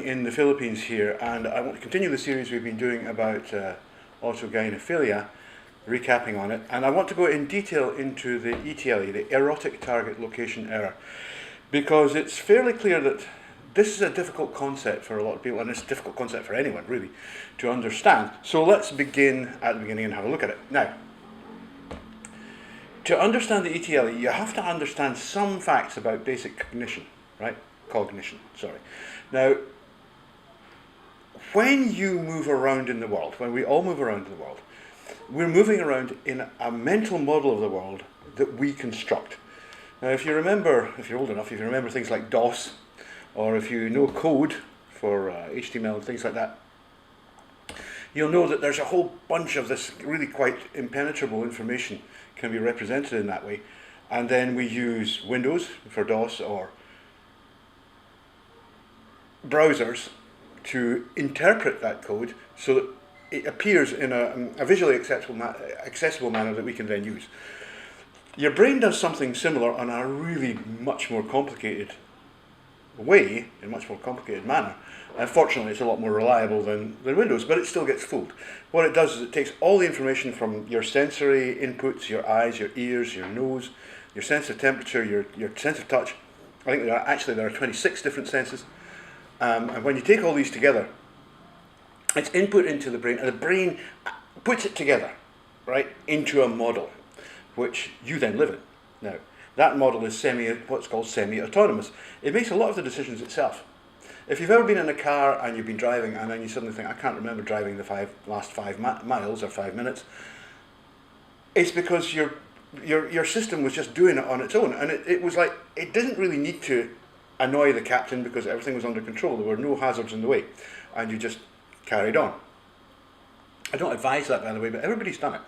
in the Philippines here, and I want to continue the series we've been doing about autogynephilia, recapping on it, and I want to go in detail into the ETLE, the erotic target location error, because it's fairly clear that this is a difficult concept for a lot of people, and it's a difficult concept for anyone, really, to understand. So let's begin at the beginning and have a look at it. Now, to understand the ETLE, you have to understand some facts about basic cognition, right? Cognition, sorry. Now, when you move around in the world, when we all move around in the world, we're moving around in a mental model of the world that we construct. Now, if you remember, if you're old enough, if you remember things like DOS, or if you know code for HTML and things like that, you'll know that there's a whole bunch of this really quite impenetrable information can be represented in that way. And then we use Windows for DOS or browsers to interpret that code so that it appears in a visually accessible manner that we can then use. Your brain does something similar on a really much more complicated way, in a much more complicated manner. Fortunately, it's a lot more reliable than Windows, but it still gets fooled. What it does is it takes all the information from your sensory inputs, your eyes, your ears, your nose, your sense of temperature, your sense of touch. I think there are 26 different senses. And when you take all these together, it's input into the brain, and the brain puts it together, right, into a model, which you then live in. Now, that model is what's called semi-autonomous. It makes a lot of the decisions itself. If you've ever been in a car and you've been driving and then you suddenly think, I can't remember driving the last 5 miles or 5 minutes, it's because your system was just doing it on its own. And it was like, it didn't really need to annoy the captain because everything was under control. There were no hazards in the way. And you just carried on. I don't advise that, by the way, but everybody's done it.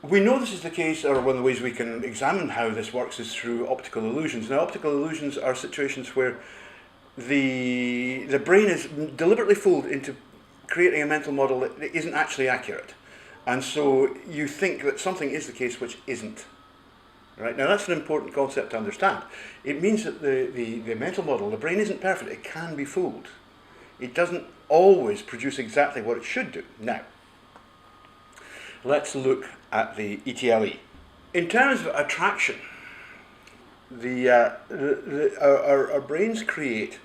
We know this is the case, or one of the ways we can examine how this works is through optical illusions. Now, optical illusions are situations where the brain is deliberately fooled into creating a mental model that isn't actually accurate. And so you think that something is the case which isn't. Right? Now, that's an important concept to understand. It means that the mental model, the brain isn't perfect. It can be fooled. It doesn't always produce exactly what it should do. Now, let's look at the ETLE. In terms of attraction, our brains create,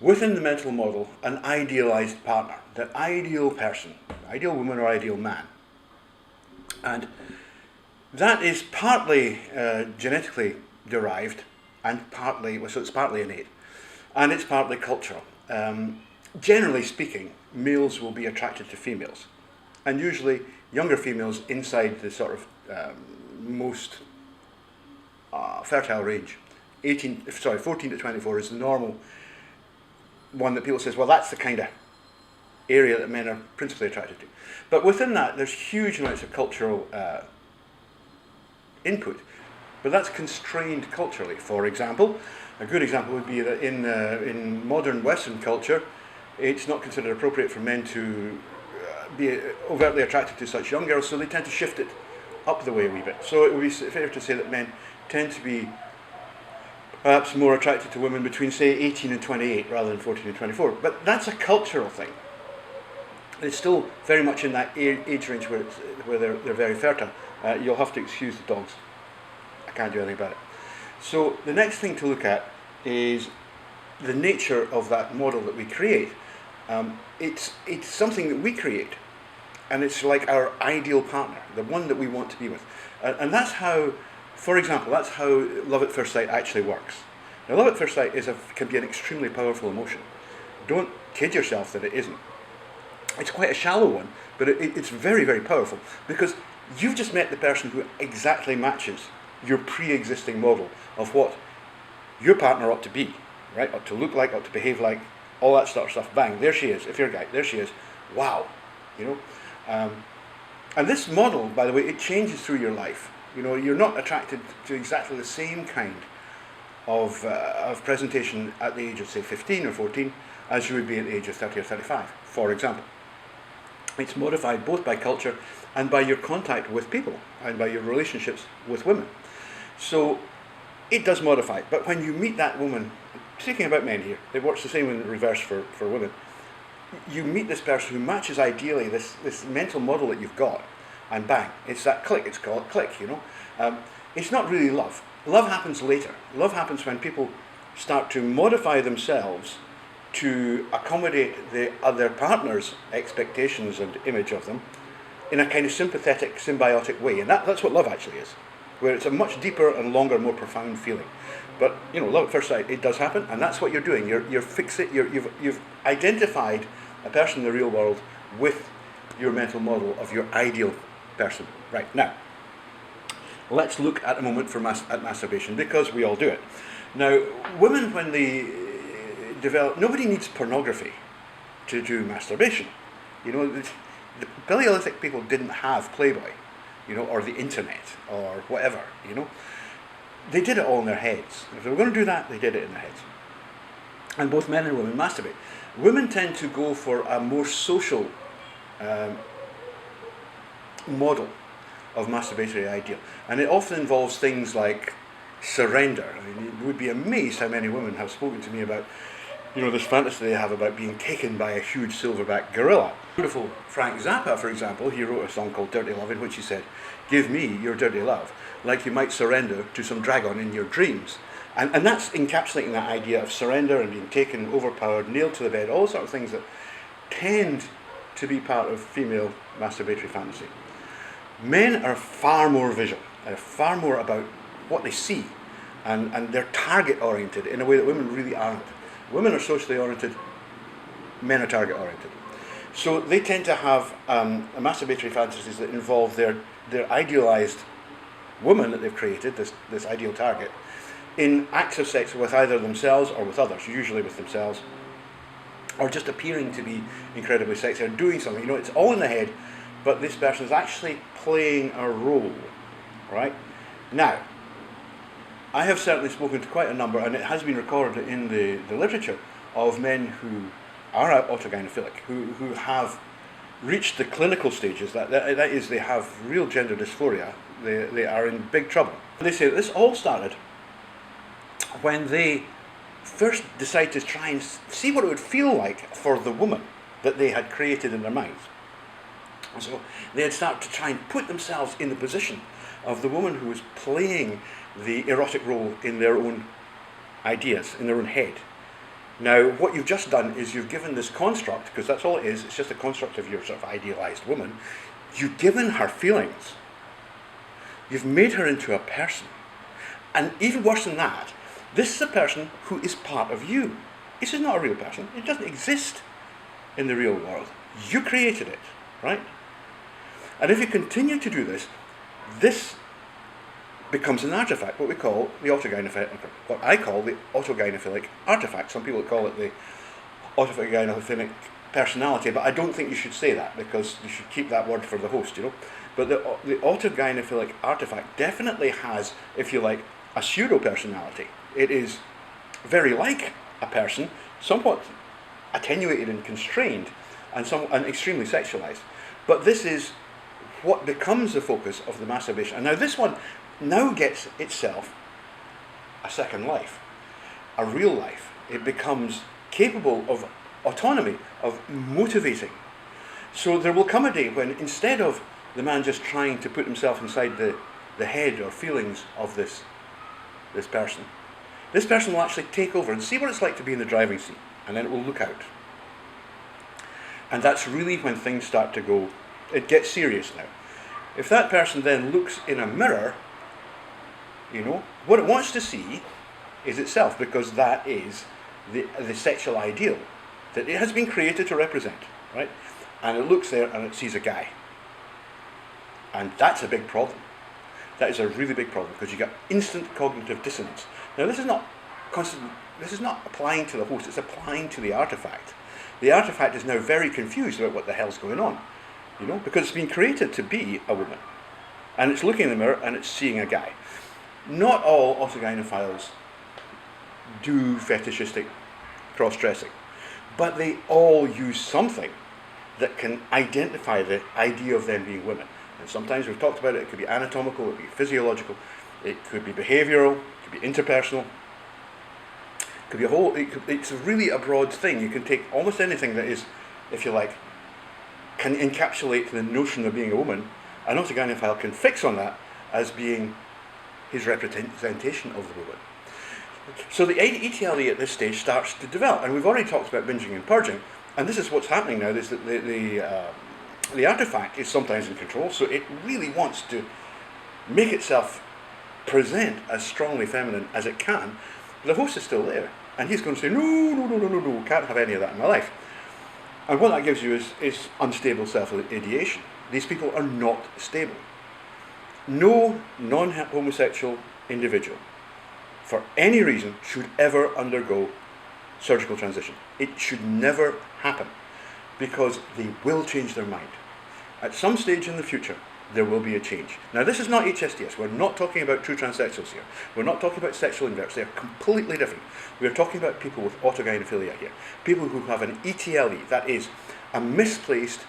within the mental model, an idealized partner, the ideal person, ideal woman or ideal man. And that is partly genetically derived, and so it's partly innate, and it's partly cultural. Generally speaking, males will be attracted to females, and usually younger females inside the sort of most fertile range. 14 to 24 is the normal one that people say, well, that's the kind of area that men are principally attracted to. But within that, there's huge amounts of cultural input, but that's constrained culturally. For example, a good example would be that in modern Western culture, it's not considered appropriate for men to be overtly attracted to such young girls, so they tend to shift it up the way a wee bit. So it would be fair to say that men tend to be perhaps more attracted to women between, say, 18 and 28 rather than 14 and 24. But that's a cultural thing. It's still very much in that age range where they're very fertile. You'll have to excuse the dogs. I can't do anything about it. So the next thing to look at is the nature of that model that we create. It's something that we create, and it's like our ideal partner, the one that we want to be with. And that's how, for example, that's how love at first sight actually works. Now, love at first sight can be an extremely powerful emotion. Don't kid yourself that it isn't. It's quite a shallow one, but it's very, very powerful, because you've just met the person who exactly matches your pre-existing model of what your partner ought to be, right? Ought to look like, ought to behave like, all that sort of stuff. Bang, there she is. If you're a guy, there she is. Wow, you know. And this model, by the way, it changes through your life. You know, you're not attracted to exactly the same kind of presentation at the age of, say, 15 or 14 as you would be at the age of 30 or 35, for example. It's modified both by culture and by your contact with people and by your relationships with women. So it does modify. But when you meet that woman speaking about men here, it works the same in reverse for women. You meet this person who matches ideally this mental model that you've got, and bang, it's that click. It's called click, you know. It's not really love. Love happens later. Love happens when people start to modify themselves to accommodate the other partner's expectations and image of them in a kind of sympathetic, symbiotic way. And that's what love actually is, where it's a much deeper and longer, more profound feeling. But, you know, love at first sight, it does happen, and that's what you're doing. You've identified a person in the real world with your mental model of your ideal person. Right, now, let's look at a moment at masturbation, because we all do it. Now, women, when they develop, nobody needs pornography to do masturbation. You know, the Paleolithic people didn't have Playboy, you know, or the internet, or whatever, you know. They did it all in their heads. If they were going to do that, they did it in their heads. And both men and women masturbate. Women tend to go for a more social model of masturbatory ideal. And it often involves things like surrender. I mean, you would be amazed how many women have spoken to me about, you know, this fantasy they have about being taken by a huge silverback gorilla. Beautiful Frank Zappa, for example, he wrote a song called Dirty Love, in which he said, "Give me your dirty love, like you might surrender to some dragon in your dreams." And that's encapsulating that idea of surrender and being taken, overpowered, nailed to the bed, all sorts of things that tend to be part of female masturbatory fantasy. Men are far more visual. They're far more about what they see, and they're target-oriented in a way that women really aren't. Women are socially oriented, men are target-oriented. So they tend to have masturbatory fantasies that involve their idealized woman that they've created, this ideal target, in acts of sex with either themselves or with others, usually with themselves, or just appearing to be incredibly sexy or doing something. You know, it's all in the head, but this person is actually playing a role, right? Now, I have certainly spoken to quite a number, and it has been recorded in the literature, of men who are autogynephilic, who have reached the clinical stages, that is, they have real gender dysphoria, they are in big trouble. They say that this all started when they first decided to try and see what it would feel like for the woman that they had created in their minds. And so they had started to try and put themselves in the position of the woman who was playing the erotic role in their own ideas, in their own head. Now, what you've just done is you've given this construct, because that's all it is, it's just a construct of your sort of idealized woman, you've given her feelings. You've made her into a person. And even worse than that, this is a person who is part of you. This is not a real person. It doesn't exist in the real world. You created it, right? And if you continue to do this, this becomes an artifact, what we call the autogynephilic, what I call the autogynephilic artifact. Some people call it the autogynephilic personality, but I don't think you should say that, because you should keep that word for the host, you know. But the autogynephilic artifact definitely has, if you like, a pseudo-personality. It is very like a person, somewhat attenuated and constrained, and extremely sexualized. But this is what becomes the focus of the masturbation. And now this one now gets itself a second life, a real life. It becomes capable of autonomy, of motivating. So there will come a day when, instead of the man just trying to put himself inside the head or feelings of this person will actually take over and see what it's like to be in the driving seat, and then it will look out. And that's really when things start to go, it gets serious now. If that person then looks in a mirror, you know, what it wants to see is itself, because that is the sexual ideal that it has been created to represent, right? And it looks there and it sees a guy. And that's a big problem. That is a really big problem, because you get instant cognitive dissonance. Now, this is not applying to the host, it's applying to the artifact. The artifact is now very confused about what the hell's going on, you know, because it's been created to be a woman. And it's looking in the mirror and it's seeing a guy. Not all autogynephiles do fetishistic cross-dressing, but they all use something that can identify the idea of them being women. And sometimes we've talked about it, it could be anatomical, it could be physiological, it could be behavioral, it could be interpersonal. Could be a whole. It's really a broad thing. You can take almost anything that is, if you like, can encapsulate the notion of being a woman. An autogynephile can fix on that as being his representation of the woman. So the ETLE at this stage starts to develop, and we've already talked about binging and purging, and this is what's happening now. Is that the artifact is sometimes in control, so it really wants to make itself present as strongly feminine as it can. The host is still there, and he's going to say, no, can't have any of that in my life. And what that gives you is unstable self-ideation. These people are not stable. No non-homosexual individual, for any reason, should ever undergo surgical transition. It should never happen, because they will change their mind. At some stage in the future, there will be a change. Now, this is not HSTS. We're not talking about true transsexuals here. We're not talking about sexual inverts. They're completely different. We're talking about people with autogynephilia here. People who have an ETLE, that is, a misplaced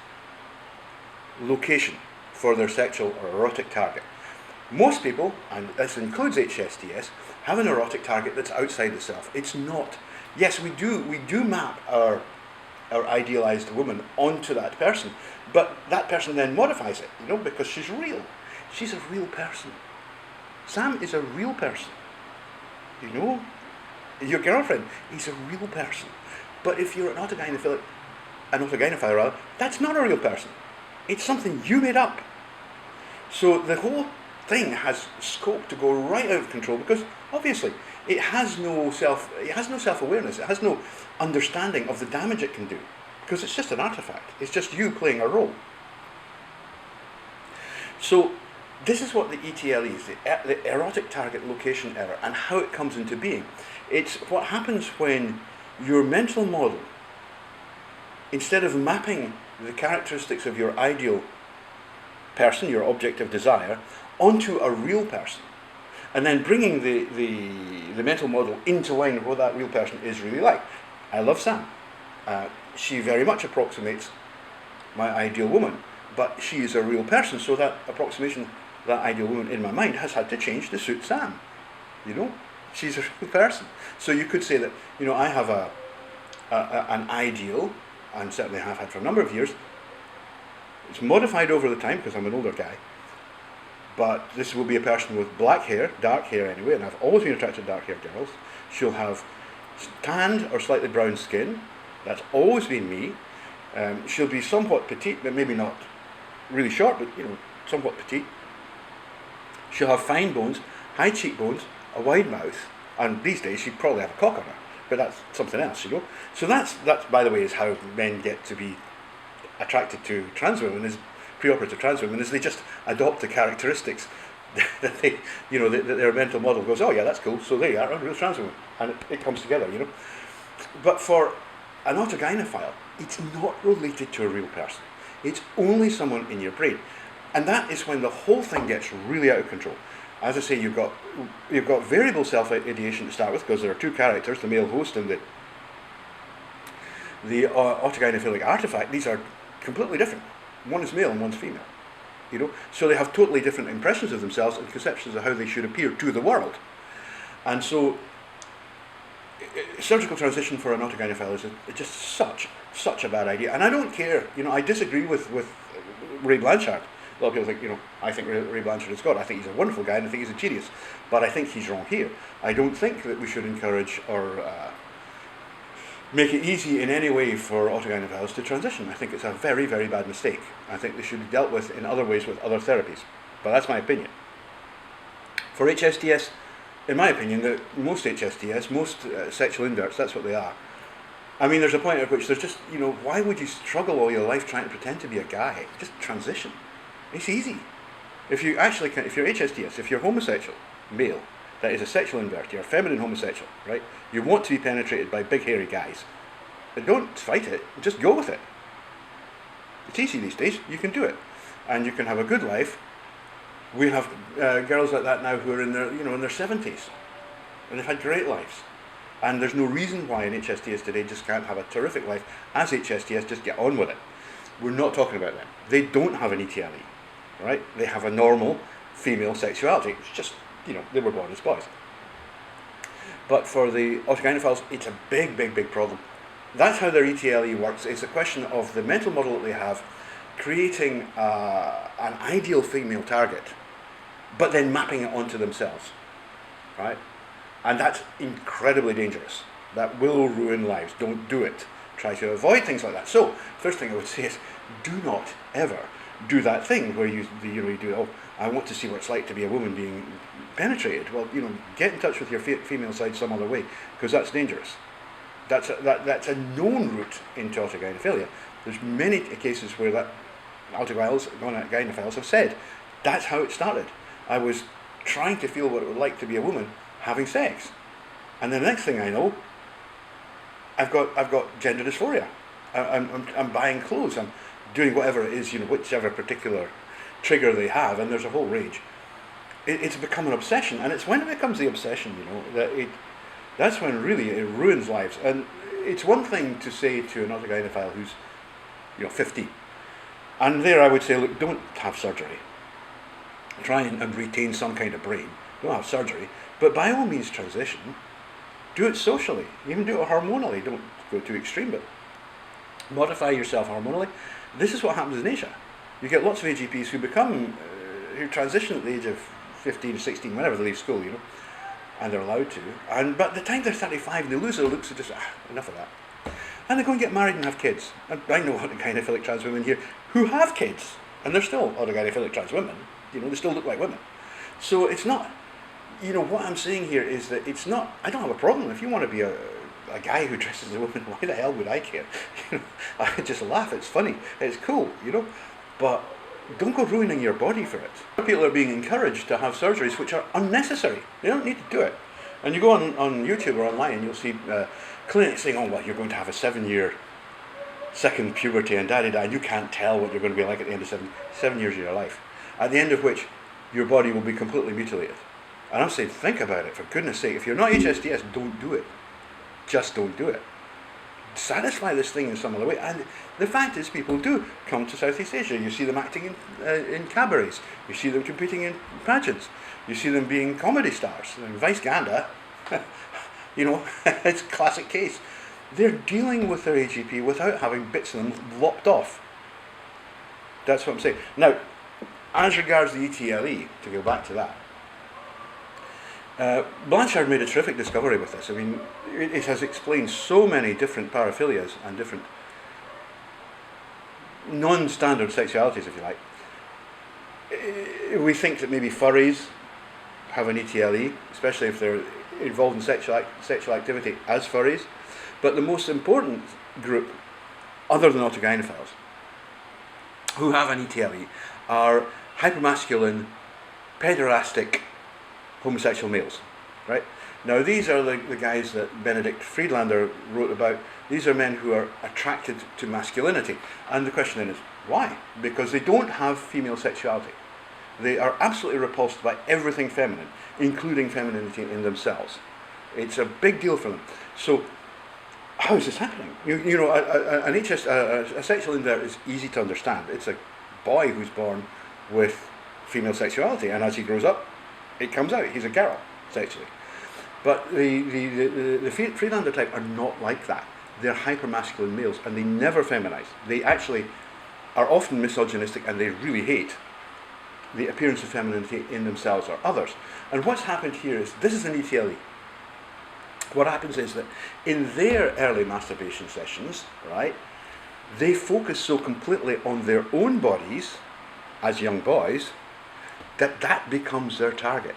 location for their sexual or erotic target. Most people, and this includes HSTS, have an erotic target that's outside the self. It's not. Yes, we do map our idealized woman onto that person, but that person then modifies it, because she's real. She's a real person. Sam is a real person. Your girlfriend is a real person. But if you're an autogynephile rather, that's not a real person. It's something you made up. So the whole thing has scope to go right out of control, because obviously it has no self-awareness. It has no understanding of the damage it can do, because it's just an artifact. It's just you playing a role. So this is what the ETLE is, the erotic target location error, and how it comes into being. It's what happens when your mental model, instead of mapping the characteristics of your ideal person, your object of desire, onto a real person, and then bringing the mental model into line with what that real person is really like. I love Sam. She very much approximates my ideal woman, but she is a real person, so that approximation, that ideal woman in my mind, has had to change to suit Sam. She's a real person. So you could say that, I have an ideal, and certainly have had for a number of years. It's modified over the time because I'm an older guy. But this will be a person with black hair, dark hair anyway, and I've always been attracted to dark-haired girls. She'll have tanned or slightly brown skin. That's always been me. She'll be somewhat petite, but maybe not really short, but somewhat petite. She'll have fine bones, high cheekbones, a wide mouth, and these days she'd probably have a cock on her, but that's something else, So that's by the way, is how men get to be attracted to trans women, is preoperative trans women, is they just adopt the characteristics that they, that their mental model goes, oh yeah, that's cool, so there you are, a real trans woman, and it comes together, But for an autogynephile, it's not related to a real person. It's only someone in your brain, and that is when the whole thing gets really out of control. As I say, you've got variable self-ideation to start with, because there are two characters, the male host and the autogynephilic artifact. These are completely different. One is male and one's female. So they have totally different impressions of themselves and conceptions of how they should appear to the world. And so surgical transition for an autogynephile is just such a bad idea. And I don't care, I disagree with Ray Blanchard. A lot of people think, I think Ray Blanchard is God. I think he's a wonderful guy and I think he's a genius. But I think he's wrong here. I don't think that we should encourage or make it easy in any way for autogynephiles to transition. I think it's a very, very bad mistake. I think they should be dealt with in other ways with other therapies. But that's my opinion. For HSTS, in my opinion, most HSTS, most sexual inverts, that's what they are. I mean, there's a point at which there's just, why would you struggle all your life trying to pretend to be a guy? Just transition. It's easy. If you're HSTS, if you're homosexual, male, that is a sexual invert, you're a feminine homosexual, right? You want to be penetrated by big hairy guys. But don't fight it, just go with it. It's easy these days, you can do it. And you can have a good life. We have girls like that now who are in their 70s. And they've had great lives. And there's no reason why an HSTS today just can't have a terrific life. As HSTS, just get on with it. We're not talking about them. They don't have an ETLE, right? They have a normal female sexuality. It's just, they were born as boys. But for the autogynephiles, it's a big, big, big problem. That's how their ETLE works. It's a question of the mental model that they have, creating an ideal female target, but then mapping it onto themselves, right? And that's incredibly dangerous. That will ruin lives. Don't do it. Try to avoid things like that. So, first thing I would say is, do not ever do that thing where you do, oh, I want to see what it's like to be a woman being penetrated. Well, get in touch with your female side some other way, because that's dangerous. That's a known route into autogynephilia. There's many cases where that autogynephiles have said, that's how it started. I was trying to feel what it would like to be a woman having sex. And the next thing I know, I've got gender dysphoria. I'm buying clothes. I'm doing whatever it is, whichever particular trigger they have, and there's a whole range. It's become an obsession, and it's when it becomes the obsession, that's when really it ruins lives. And it's one thing to say to an autogynephile who's 50, and there I would say, look, don't have surgery. Try and retain some kind of brain. Don't have surgery, but by all means transition. Do it socially, even do it hormonally. Don't go too extreme, but modify yourself hormonally. This is what happens in Asia. You get lots of AGPs who transition at the age of 15, 16, whenever they leave school, and they're allowed to. But the time they're 35, they lose their looks, they just, enough of that. And they go and get married and have kids. And I know autogynephilic trans women here who have kids, and they're still autogynephilic trans women. They still look like women. So it's not, what I'm saying here is that it's not, I don't have a problem. If you want to be a guy who dresses as a woman, why the hell would I care? I just laugh, it's funny, it's cool, but don't go ruining your body for it. People are being encouraged to have surgeries which are unnecessary. They don't need to do it. And you go on YouTube or online and you'll see clinics saying, oh, well, you're going to have a 7-year second puberty and da-da-da, and you can't tell what you're going to be like at the end of 7 years of your life. At the end of which, your body will be completely mutilated. And I'm saying, think about it, for goodness sake. If you're not HSDS, don't do it. Just don't do it. Satisfy this thing in some other way. And the fact is, people do come to Southeast Asia. You see them acting in cabarets. You see them competing in pageants. You see them being comedy stars. And Vice Ganda, it's a classic case. They're dealing with their AGP without having bits of them lopped off. That's what I'm saying. Now, as regards the ETLE, to go back to that, Blanchard made a terrific discovery with this. I mean, it has explained so many different paraphilias and different non-standard sexualities, if you like. We think that maybe furries have an ETLE, especially if they're involved in sexual activity as furries. But the most important group, other than autogynephiles, who have an ETLE are hypermasculine, pederastic homosexual males, right? Now these are the guys that Benedict Friedlander wrote about. These are men who are attracted to masculinity. And the question then is, why? Because they don't have female sexuality. They are absolutely repulsed by everything feminine, including femininity in themselves. It's a big deal for them. So, how is this happening? A sexual invert is easy to understand. It's a boy who's born with female sexuality, and as he grows up, it comes out. He's a girl, sexually. But the Friedlander type are not like that. They're hypermasculine males, and they never feminize. They actually are often misogynistic, and they really hate the appearance of femininity in themselves or others. And what's happened here is, this is an ETLE. What happens is that in their early masturbation sessions, right, they focus so completely on their own bodies as young boys that becomes their target,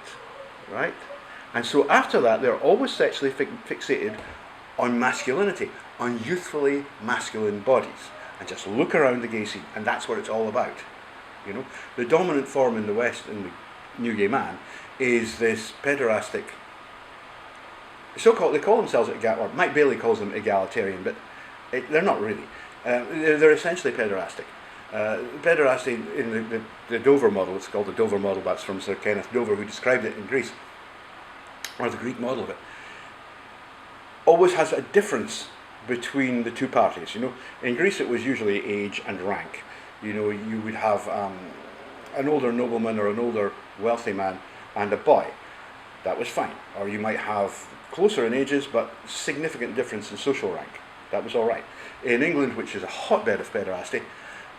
right? And so after that, they're always sexually fixated on masculinity, on youthfully masculine bodies, and just look around the gay scene, and that's what it's all about. The dominant form in the West in the new gay man is this pederastic, so-called, they call themselves, or Mike Bailey calls them egalitarian, but they're not really. They're essentially pederastic. Pederasty in the Dover model, it's called the Dover model, that's from Sir Kenneth Dover, who described it in Greece, or the Greek model of it, always has a difference between the two parties. In Greece it was usually age and rank. You would have an older nobleman or an older wealthy man and a boy. That was fine. Or you might have closer in ages, but significant difference in social rank. That was all right. In England, which is a hotbed of pederasty,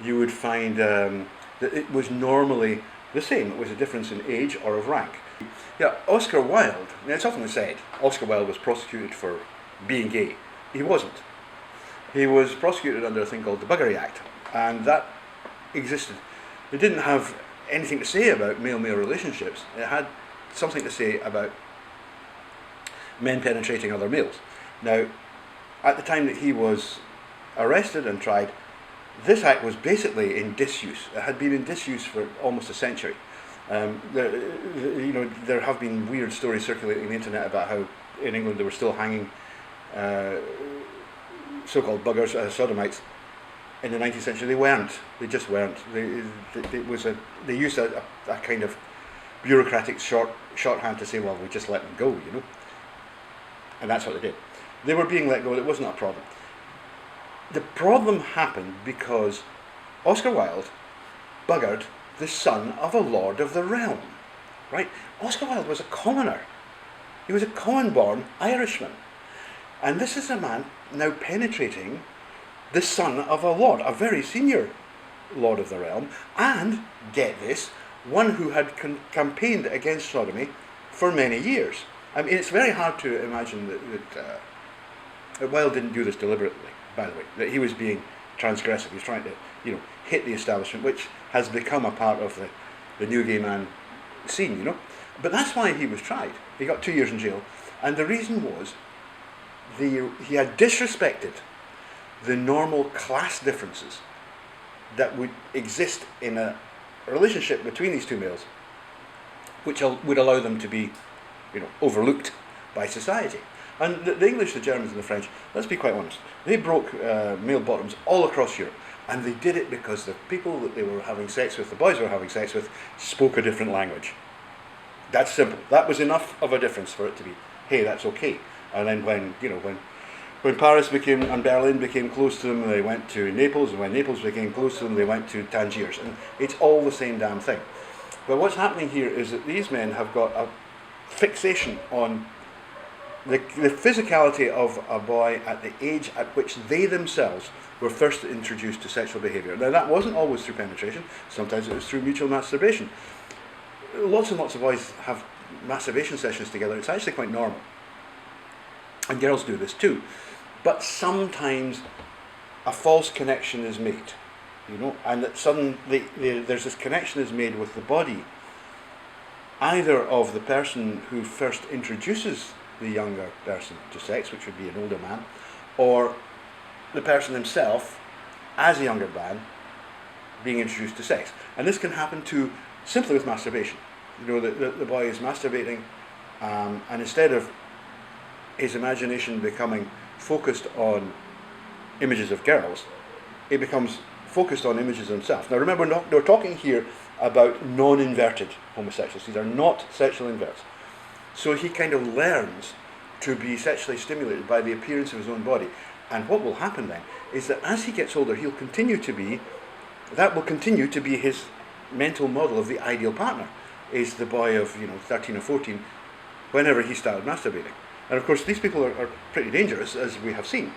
you would find that it was normally the same. It was a difference in age or of rank. Yeah, Oscar Wilde, now it's often said Oscar Wilde was prosecuted for being gay. He wasn't. He was prosecuted under a thing called the Buggery Act, and that existed. It didn't have anything to say about male-male relationships. It had something to say about men penetrating other males. Now, at the time that he was arrested and tried, this act was basically in disuse. It had been in disuse for almost a century. There have been weird stories circulating on the internet about how in England they were still hanging so-called buggers, sodomites, in the 19th century. They weren't. They just weren't. They used a kind of bureaucratic shorthand to say, well, we just let them go, you know. And that's what they did. They were being let go. It wasn't a problem. The problem happened because Oscar Wilde buggered the son of a lord of the realm, right? Oscar Wilde was a commoner. He was a common-born Irishman. And this is a man now penetrating the son of a lord, a very senior lord of the realm, and, get this, one who had campaigned against sodomy for many years. I mean, it's very hard to imagine that Wilde didn't do this deliberately, by the way, that he was being transgressive. He was trying to, hit the establishment, which has become a part of the new gay man scene, But that's why he was tried. He got 2 years in jail. And the reason was he had disrespected the normal class differences that would exist in a relationship between these two males, which would allow them to be, overlooked by society. And the English, the Germans and the French, let's be quite honest, they broke male bottoms all across Europe. And they did it because the people that they were having sex with, the boys were having sex with, spoke a different language. That's simple. That was enough of a difference for it to be, hey, that's okay. And then when Paris and Berlin became close to them, they went to Naples, and when Naples became close to them, they went to Tangiers. And it's all the same damn thing. But what's happening here is that these men have got a fixation on the physicality of a boy at the age at which they themselves were first introduced to sexual behaviour. Now, that wasn't always through penetration. Sometimes it was through mutual masturbation. Lots and lots of boys have masturbation sessions together. It's actually quite normal. And girls do this too. But sometimes a false connection is made, and that suddenly there's this connection is made with the body, either of the person who first introduces the younger person to sex, which would be an older man, or the person himself, as a younger man, being introduced to sex. And this can happen simply with masturbation. The boy is masturbating, and instead of his imagination becoming focused on images of girls, it becomes focused on images of himself. Now remember, we're talking here about non-inverted homosexuals. These are not sexual inverts. So he kind of learns to be sexually stimulated by the appearance of his own body. And what will happen then is that as he gets older, that will continue to be his mental model of the ideal partner, is the boy of 13 or 14, whenever he started masturbating. And of course these people are pretty dangerous, as we have seen.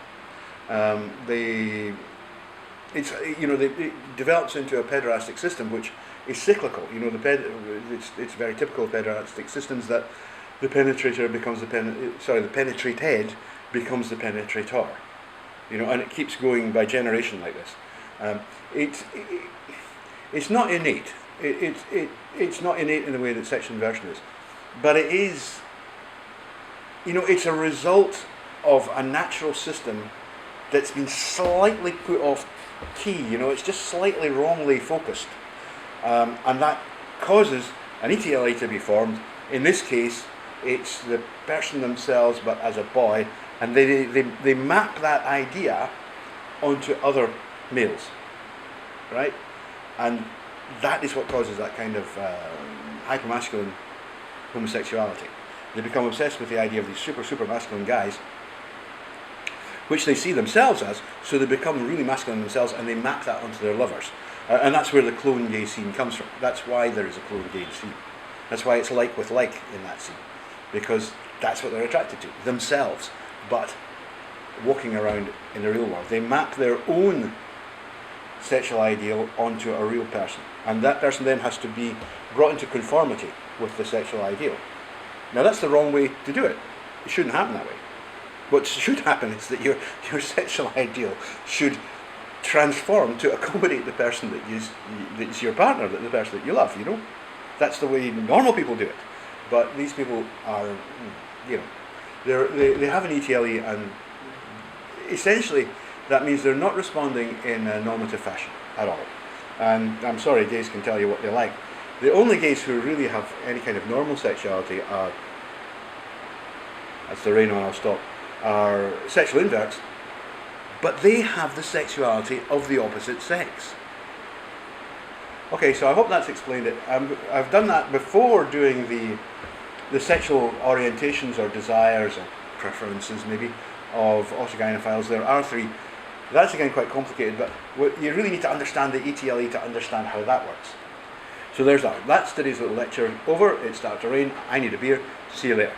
It develops into a pederastic system which is cyclical. It's very typical of pederastic systems that the penetrator becomes the penetrated becomes the penetrator. And it keeps going by generation like this. It's not innate. It's not innate in the way that sexual inversion is, but it is. It's a result of a natural system that's been slightly put off key. It's just slightly wrongly focused, and that causes an ETLE to be formed. In this case, it's the person themselves, but as a boy, and they map that idea onto other males, right? And that is what causes that kind of hypermasculine homosexuality. They become obsessed with the idea of these super masculine guys, which they see themselves as, so they become really masculine themselves, and they map that onto their lovers. And that's where the clone gay scene comes from. That's why there is a clone gay scene. That's why it's like with like in that scene. Because that's what they're attracted to, themselves. But walking around in the real world, they map their own sexual ideal onto a real person. And that person then has to be brought into conformity with the sexual ideal. Now that's the wrong way to do it. It shouldn't happen that way. What should happen is that your sexual ideal should transform to accommodate the person that's your partner, the person that you love, you know. That's the way normal people do it. But these people are, you know, they have an ETLE, and essentially that means they're not responding in a normative fashion at all. And I'm sorry, gays can tell you what they like. The only gays who really have any kind of normal sexuality are, that's the rain on, I'll stop, are sexual inverts, but they have the sexuality of the opposite sex. Okay, so I hope that's explained it. I've done that before doing the sexual orientations or desires or preferences maybe of autogynephiles. There are three. That's again quite complicated, but you really need to understand the ETLE to understand how that works. So there's that. That's today's little lecture over. It's started to rain. I need a beer. See you later.